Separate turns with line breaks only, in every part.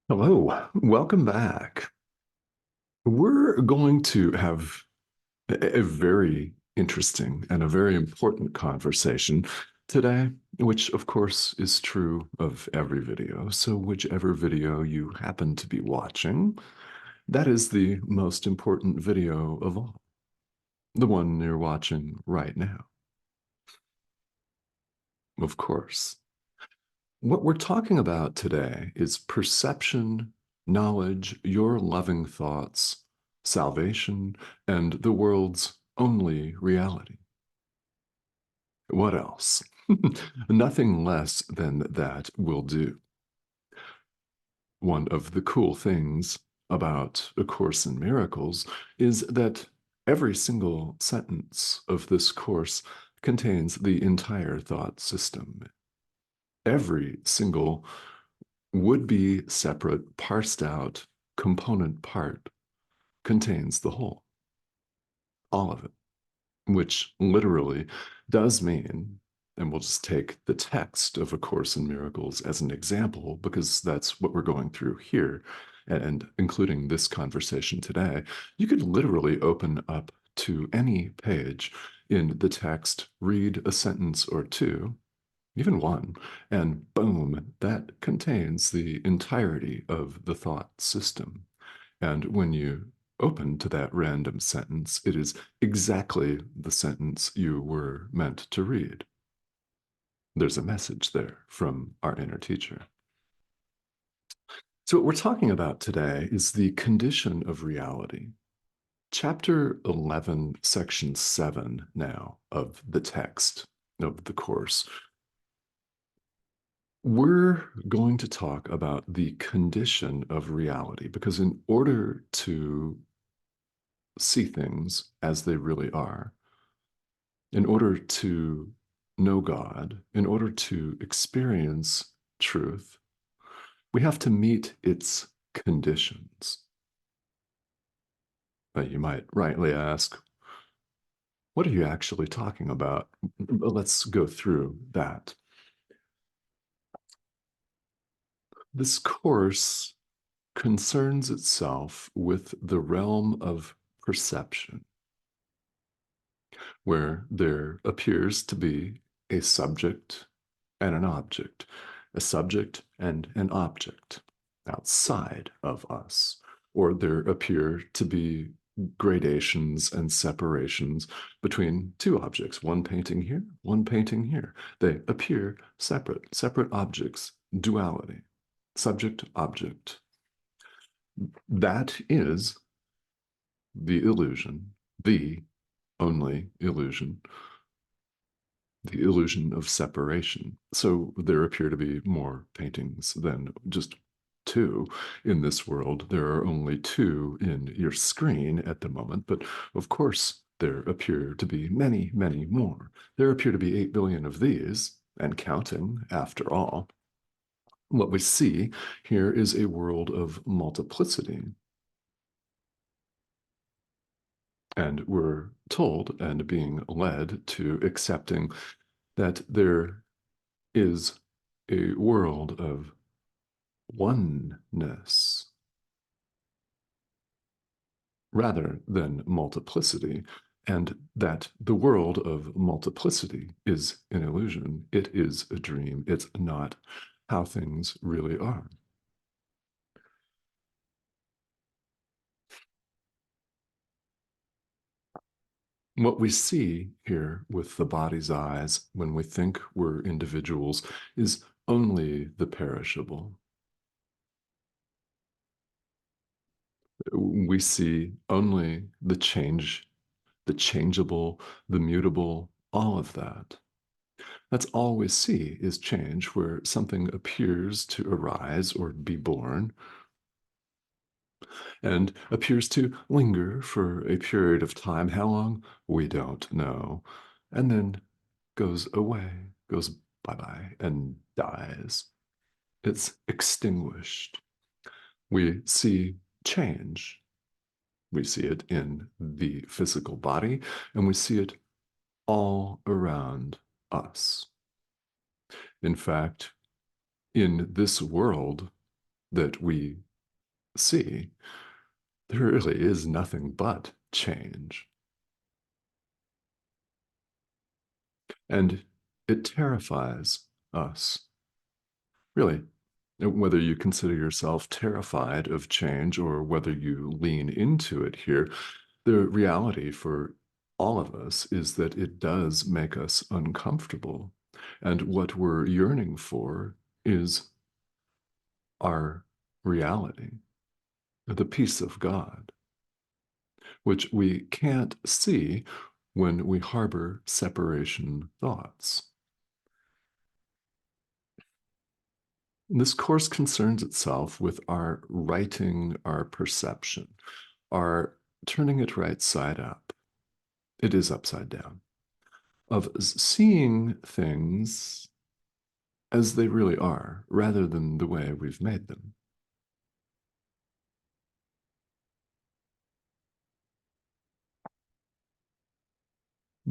Hello, welcome back. We're going to have a very interesting and a very important conversation today, which of course is true of every video. So, whichever video you happen to be watching, that is the most important video of all, the one you're watching right now, of course. What we're talking about today is perception, knowledge, your loving thoughts, salvation, and the world's only reality. What else? Nothing less than that will do. One of the cool things about A Course in Miracles is that every single sentence of this course contains the entire thought system. Every single would be separate, parsed out component part contains the whole, all of it, which literally does mean, and we'll just take the text of A Course in Miracles as an example, because that's what we're going through here, and including this conversation today. You could literally open up to any page in the text, read a sentence or two, even one, and boom, that contains the entirety of the thought system. And when you open to that random sentence, it is exactly the sentence you were meant to read. There's a message there from our inner teacher. So, what we're talking about today is the condition of reality. Chapter 11, section 7 now of the text of the course. We're going to talk about the condition of reality because, in order to see things as they really are, in order to know God, in order to experience truth, we have to meet its conditions. But you might rightly ask, what are you actually talking about? Let's go through that. This course concerns itself with the realm of perception, where there appears to be a subject and an object, a subject and an object outside of us, or there appear to be gradations and separations between two objects, one painting here, one painting here. They appear separate, separate objects, duality, subject, object. That is the illusion, the only illusion, the illusion of separation. So there appear to be more paintings than just two in this world. There are only two in your screen at the moment, but of course, there appear to be many, many more. There appear to be 8 billion of these, and counting after all. What we see here is a world of multiplicity. And we're told and being led to accepting that there is a world of oneness rather than multiplicity, and that the world of multiplicity is an illusion. It is a dream. It's not how things really are. What we see here with the body's eyes when we think we're individuals is only the perishable. We see only the change, the changeable, the mutable, all of that. That's all we see is change, where something appears to arise or be born and appears to linger for a period of time. How long? We don't know. And then goes away, goes bye-bye, and dies. It's extinguished. We see change. We see it in the physical body, and we see it all around us. In fact, in this world, that we see, there really is nothing but change. And it terrifies us, really. Whether you consider yourself terrified of change or whether you lean into it here, the reality for all of us is that it does make us uncomfortable. And what we're yearning for is our reality, the peace of God, which we can't see when we harbor separation thoughts. This course concerns itself with our righting our perception, our turning it right side up. It is upside down, of seeing things as they really are, rather than the way we've made them.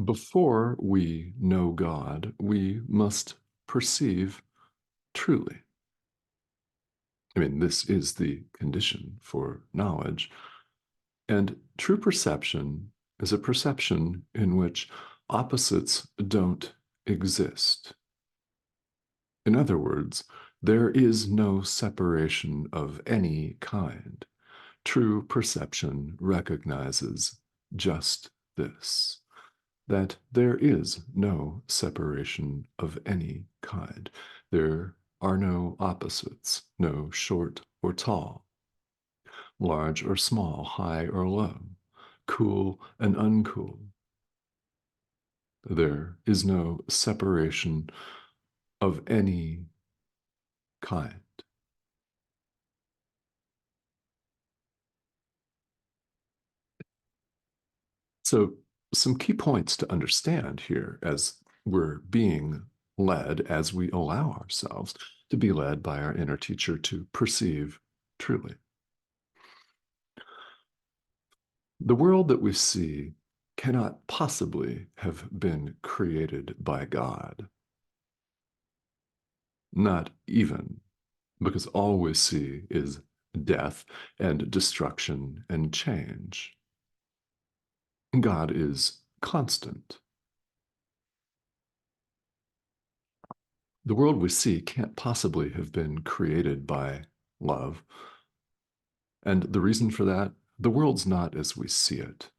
Before we know God, we must perceive truly. I mean, this is the condition for knowledge. And true perception is a perception in which opposites don't exist. In other words, there is no separation of any kind. True perception recognizes just this, that there is no separation of any kind. There are no opposites, no short or tall, large or small, high or low, cool and uncool. There is no separation of any kind. So, some key points to understand here as we're being led, as we allow ourselves to be led by our inner teacher to perceive truly. The world that we see cannot possibly have been created by God. Not even, because all we see is death and destruction and change. God is constant. The world we see can't possibly have been created by love. And the reason for that, the world's not as we see it.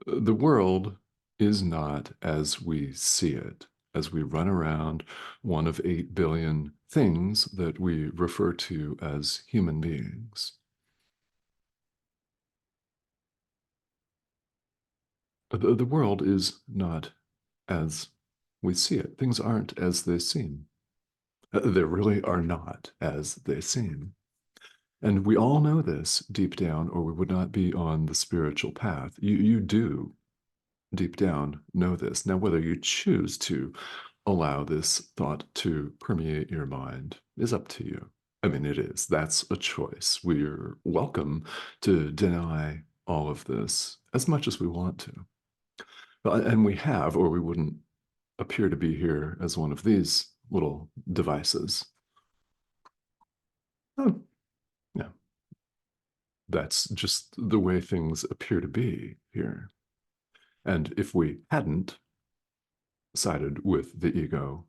The world is not as we see it, as we run around one of 8 billion things that we refer to as human beings. The world is not as we see it. Things aren't as they seem. They really are not as they seem. And we all know this deep down, or we would not be on the spiritual path. You do deep down know this. Now, whether you choose to allow this thought to permeate your mind is up to you. I mean, it is. That's a choice. We're welcome to deny all of this as much as we want to. And we have, or we wouldn't appear to be here as one of these little devices. Oh, yeah, that's just the way things appear to be here. And if we hadn't sided with the ego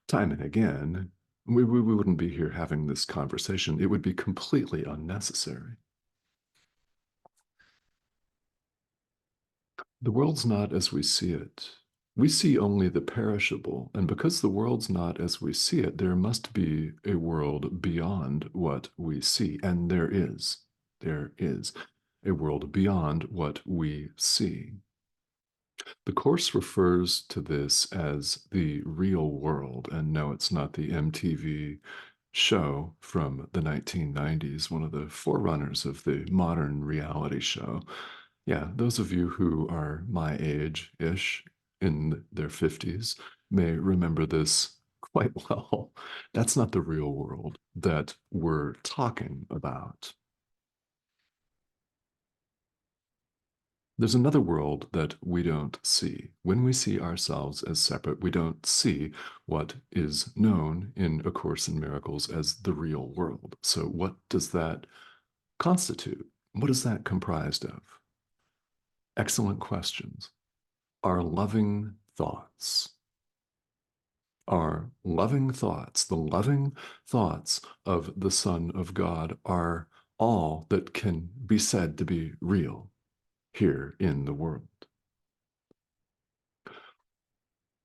time and again, we wouldn't be here having this conversation. It would be completely unnecessary. The world's not as we see it. We see only the perishable, and because the world's not as we see it, there must be a world beyond what we see. And there is a world beyond what we see. The Course refers to this as the real world, and no, it's not the MTV show from the 1990s, one of the forerunners of the modern reality show. Yeah, those of you who are my age-ish, in their 50s, may remember this quite well. That's not the real world that we're talking about. There's another world that we don't see. When we see ourselves as separate, we don't see what is known in A Course in Miracles as the real world. So, what does that constitute? What is that comprised of? Excellent questions. Our loving thoughts. Our loving thoughts, the loving thoughts of the Son of God, are all that can be said to be real here in the world.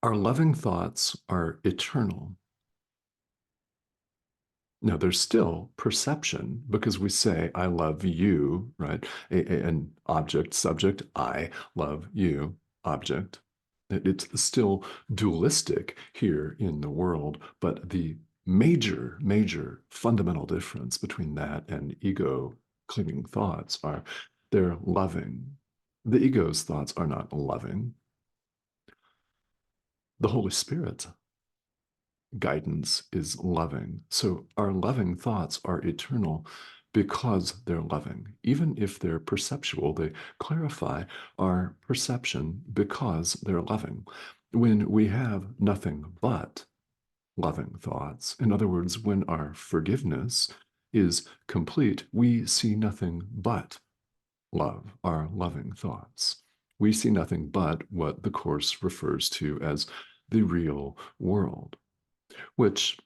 Our loving thoughts are eternal. Now, there's still perception because we say, I love you, right? An object, subject, I love you, object. It's still dualistic here in the world, but the major, major fundamental difference between that and ego clinging thoughts are they're loving. The ego's thoughts are not loving. The Holy Spirit guidance is loving. So our loving thoughts are eternal because they're loving. Even if they're perceptual, they clarify our perception because they're loving. When we have nothing but loving thoughts, in other words, when our forgiveness is complete, we see nothing but love, our loving thoughts. We see nothing but what the Course refers to as the real world, which,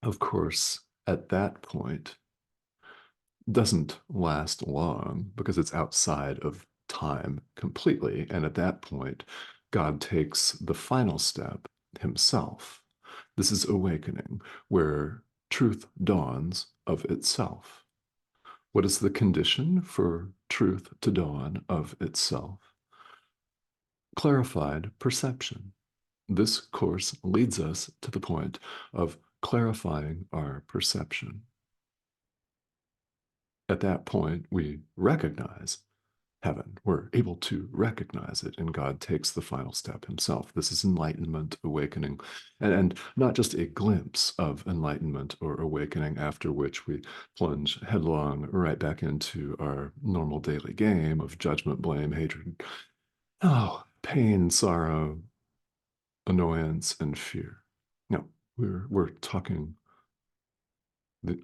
of course, at that point doesn't last long because it's outside of time completely. And at that point, God takes the final step himself. This is awakening, where truth dawns of itself. What is the condition for truth to dawn of itself? Clarified perception. This course leads us to the point of clarifying our perception. At that point, we recognize heaven. We're able to recognize it, and God takes the final step himself. This is enlightenment, awakening, and not just a glimpse of enlightenment or awakening, after which we plunge headlong right back into our normal daily game of judgment, blame, hatred, oh, pain, sorrow, annoyance, and fear. No, we're talking the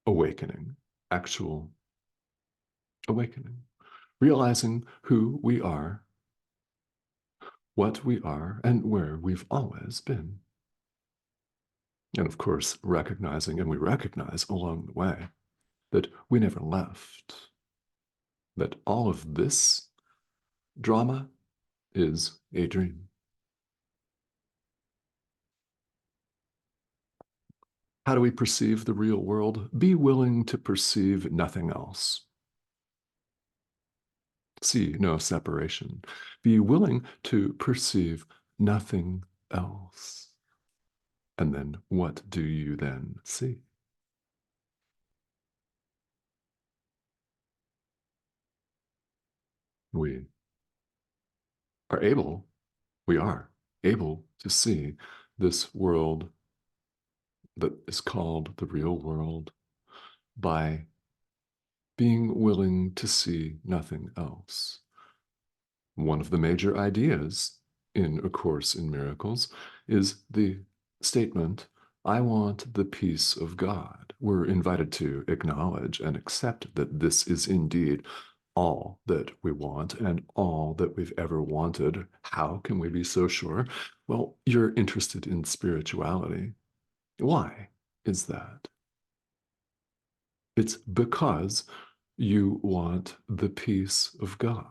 awakening, actual awakening, realizing who we are, what we are, and where we've always been. And of course, recognizing, and we recognize along the way, that we never left, that all of this drama is a dream. How do we perceive the real world? Be willing to perceive nothing else. See no separation. Be willing to perceive nothing else. And then what do you then see? We are able, we are able to see this world that is called the real world by being willing to see nothing else. One of the major ideas in A Course in Miracles is the statement, I want the peace of God. We're invited to acknowledge and accept that this is indeed all that we want and all that we've ever wanted. How can we be so sure? Well, you're interested in spirituality. Why is that? It's because you want the peace of God.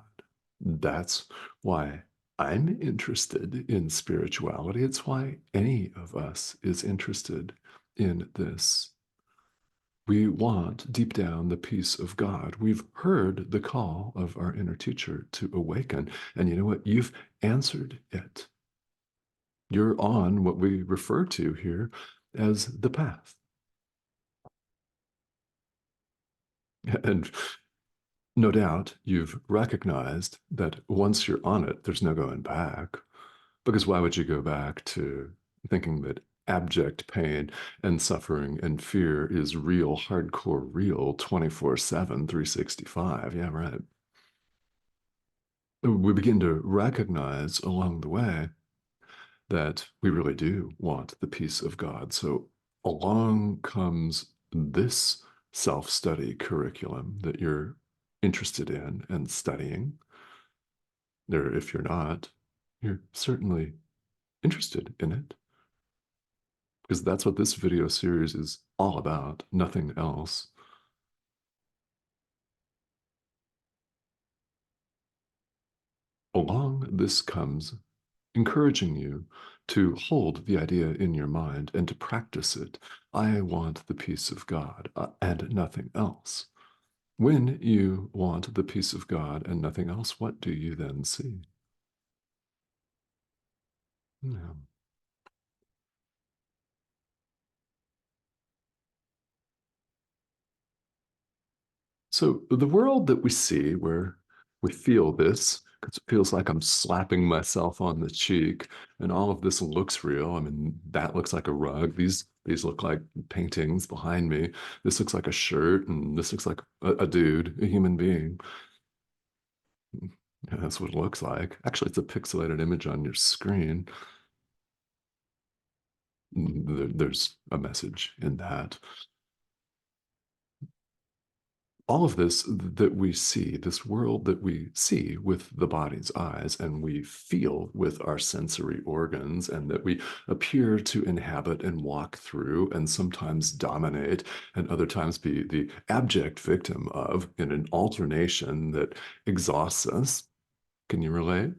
That's why I'm interested in spirituality. It's why any of us is interested in this. We want deep down the peace of God. We've heard the call of our inner teacher to awaken. And you know what? You've answered it. You're on what we refer to here as the path. And no doubt you've recognized that once you're on it, there's no going back. Because why would you go back to thinking that abject pain and suffering and fear is real, hardcore, real 24/7, 365? Yeah, right. we begin to recognize along the way that we really do want the peace of God. So along comes this self-study curriculum that you're interested in and studying. Or if you're not, you're certainly interested in it, because that's what this video series is all about, nothing else. Along this comes encouraging you to hold the idea in your mind and to practice it. I want the peace of God and nothing else. When you want the peace of God and nothing else, what do you then see? Yeah. So the world that we see where we feel this, because it feels like I'm slapping myself on the cheek, and all of this looks real. I mean, that looks like a rug. These look like paintings behind me. This looks like a shirt, and this looks like a dude, a human being. Yeah, that's what it looks like. Actually, it's a pixelated image on your screen. There's a message in that. All of this that we see, this world that we see with the body's eyes and we feel with our sensory organs, and that we appear to inhabit and walk through and sometimes dominate and other times be the abject victim of in an alternation that exhausts us. Can you relate?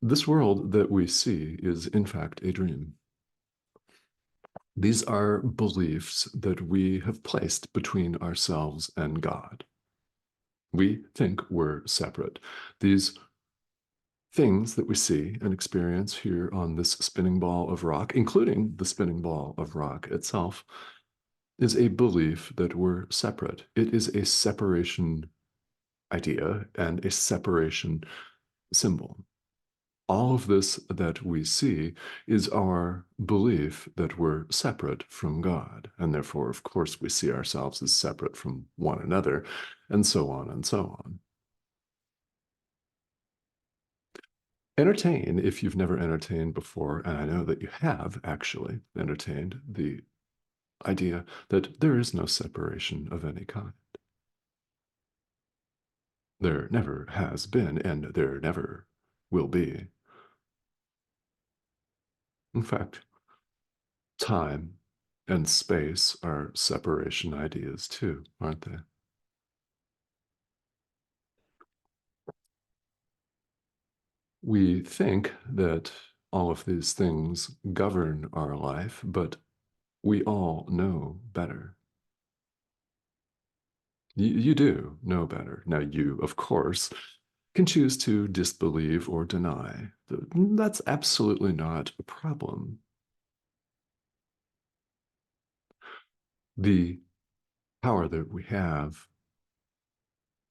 This world that we see is, in fact, a dream. These are beliefs that we have placed between ourselves and God. We think we're separate. These things that we see and experience here on this spinning ball of rock, including the spinning ball of rock itself, is a belief that we're separate. It is a separation idea and a separation symbol. All of this that we see is our belief that we're separate from God. And therefore, of course, we see ourselves as separate from one another, and so on and so on. Entertain if you've never entertained before, and I know that you have actually entertained the idea that there is no separation of any kind. There never has been, and there never will be. In fact, time and space are separation ideas too, aren't they? We think that all of these things govern our life, but we all know better. You do know better. Now, you, of course, can choose to disbelieve or deny. That's absolutely not a problem. The power that we have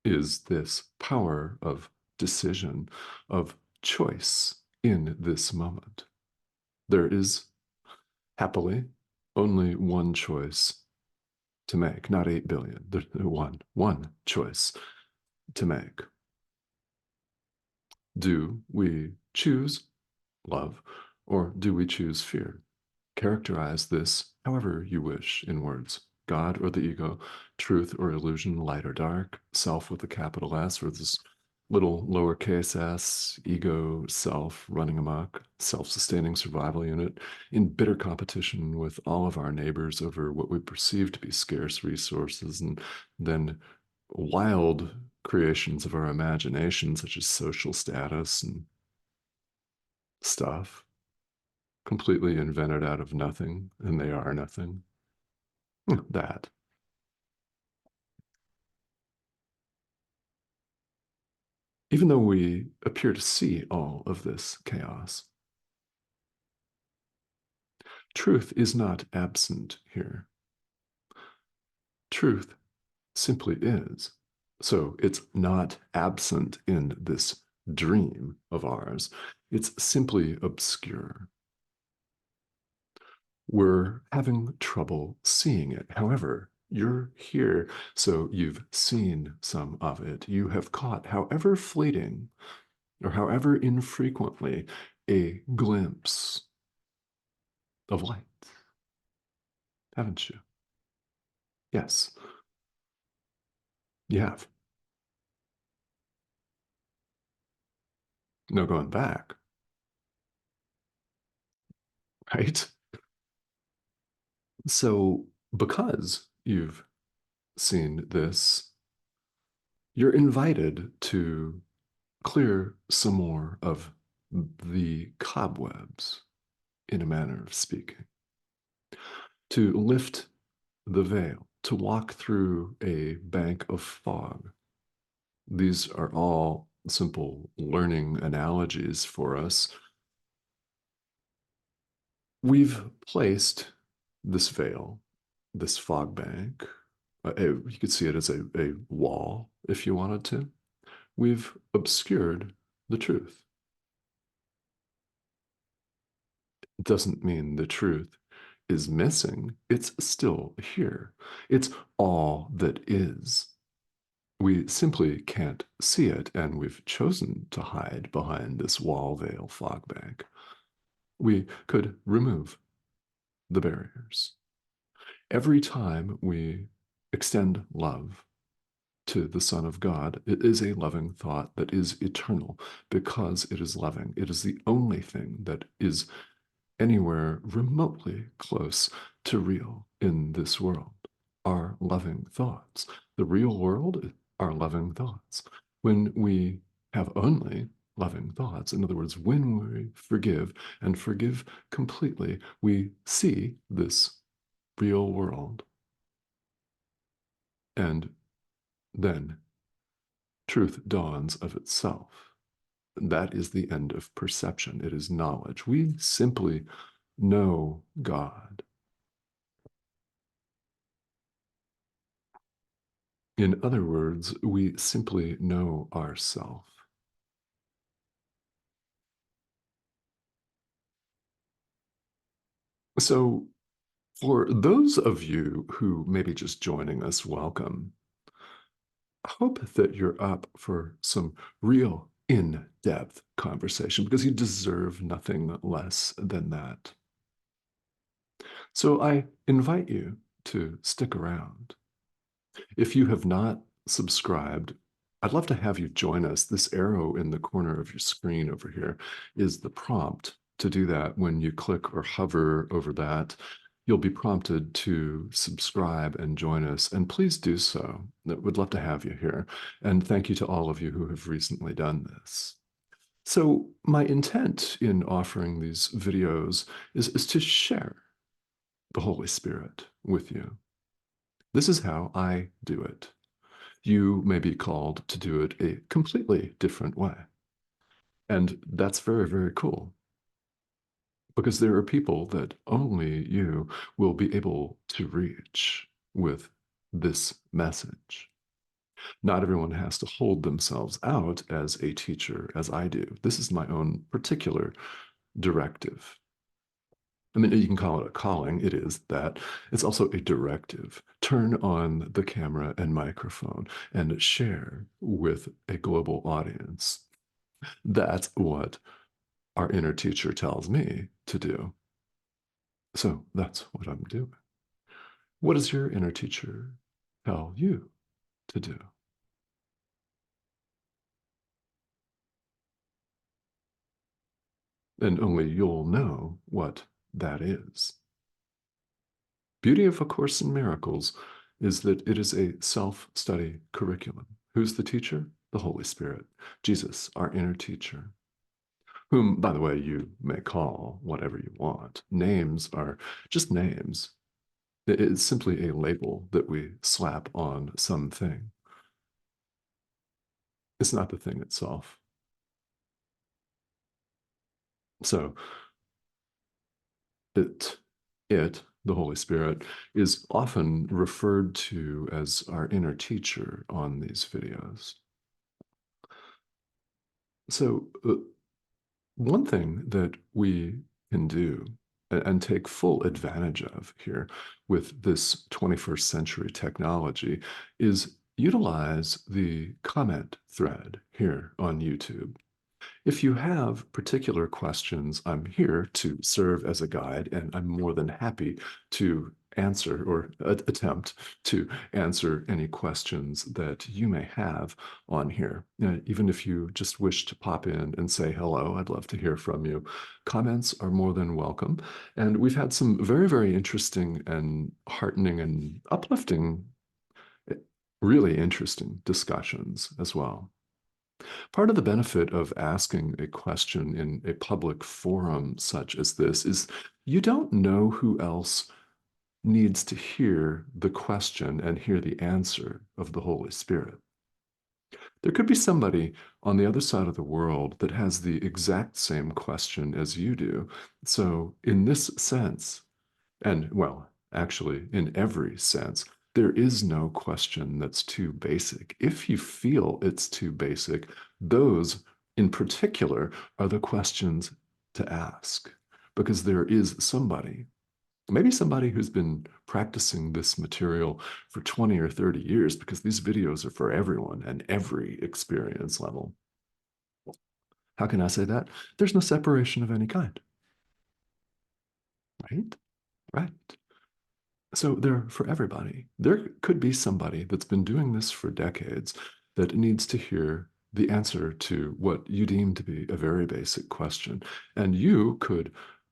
is this power of decision, of choice in this moment. There is, happily, only one choice to make, not 8 billion. There's one choice to make. Do we choose love or do we choose fear? Characterize this however you wish in words: God or the ego, truth or illusion, light or dark, self with a capital S or this little lowercase s, ego, self running amok, self sustaining survival unit, in bitter competition with all of our neighbors over what we perceive to be scarce resources, and then wild creations of our imagination, such as social status and stuff, completely invented out of nothing, and they are nothing. That. Even though we appear to see all of this chaos, truth is not absent here. Truth simply is. So it's not absent in this dream of ours. It's simply obscure. We're having trouble seeing it. However, You're here, so you've seen some of it. You have caught, however fleeting or however infrequently, a glimpse of light, haven't you? Yes, you have. No going back, right? So, because you've seen this, you're invited to clear some more of the cobwebs, in a manner of speaking, to lift the veil, to walk through a bank of fog. These are all simple learning analogies for us. We've placed this veil, this fog bank, you could see it as a wall if you wanted to. We've obscured the truth. It doesn't mean the truth is missing, it's still here. It's all that is. We simply can't see it, and we've chosen to hide behind this wall veil fog bank. We could remove the barriers. Every time we extend love to the Son of God, it is a loving thought that is eternal because it is loving. It is the only thing that is anywhere remotely close to real in this world. Our loving thoughts. The real world are loving thoughts. When we have only loving thoughts, in other words, when we forgive and forgive completely, we see this real world. And then truth dawns of itself. That is the end of perception. It is knowledge. We simply know God. In other words, we simply know ourself. So, for those of you who may be just joining us, welcome. I hope that you're up for some real in depth conversation because you deserve nothing less than that. So, I invite you to stick around. If you have not subscribed, I'd love to have you join us. This arrow in the corner of your screen over here is the prompt to do that. When you click or hover over that, you'll be prompted to subscribe and join us. And please do so. We'd love to have you here. And thank you to all of you who have recently done this. So, my intent in offering these videos is to share the Holy Spirit with you. This is how I do it. You may be called to do it a completely different way. And that's very, very cool because there are people that only you will be able to reach with this message. Not everyone has to hold themselves out as a teacher, as I do. This is my own particular directive. I mean, you can call it a calling. It is that. It's also a directive. Turn on the camera and microphone and share with a global audience. That's what our inner teacher tells me to do. So that's what I'm doing. What does your inner teacher tell you to do? And only you'll know what that is. Beauty of A Course in Miracles is that it is a self-study curriculum. Who's the teacher? The Holy Spirit, Jesus, our inner teacher, whom, by the way, you may call whatever you want. Names are just names. It's simply a label that we slap on something. It's not the thing itself. So it, the Holy Spirit, is often referred to as our inner teacher on these videos. So one thing that we can do and take full advantage of here with this 21st century technology is utilize the comment thread here on YouTube. If you have particular questions, I'm here to serve as a guide, and I'm more than happy to answer or attempt to answer any questions that you may have on here. Even if you just wish to pop in and say hello, I'd love to hear from you. Comments are more than welcome. And we've had some very, very interesting and heartening and uplifting, eh, really interesting discussions as well. Part of the benefit of asking a question in a public forum such as this is you don't know who else needs to hear the question and hear the answer of the Holy Spirit. There could be somebody on the other side of the world that has the exact same question as you do. So, in this sense, and well, actually, in every sense, there is no question that's too basic. If you feel it's too basic, those in particular are the questions to ask because there is somebody, maybe somebody who's been practicing this material for 20 or 30 years because these videos are for everyone and every experience level. How can I say that? There's no separation of any kind, right? Right. So they're for everybody. There could be somebody that's been doing this for decades that needs to hear the answer to what you deem to be a very basic question. And you could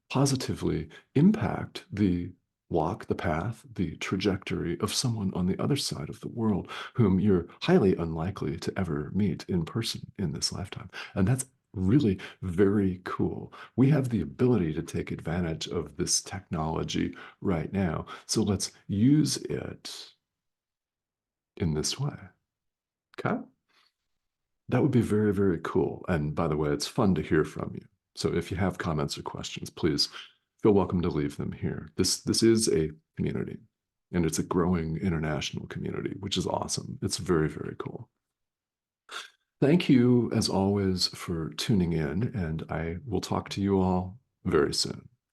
positively impact the walk, the path, the trajectory of someone on the other side of the world whom you're highly unlikely to ever meet in person in this lifetime. And that's really very cool. We have the ability to take advantage of this technology right now. So let's use it in this way. Okay? That would be very, very cool. And by the way, it's fun to hear from you. So if you have comments or questions, please feel welcome to leave them here. This is a community, and it's a growing international community, which is awesome. It's very, very cool. Thank you, as always, for tuning in, and I will talk to you all very soon.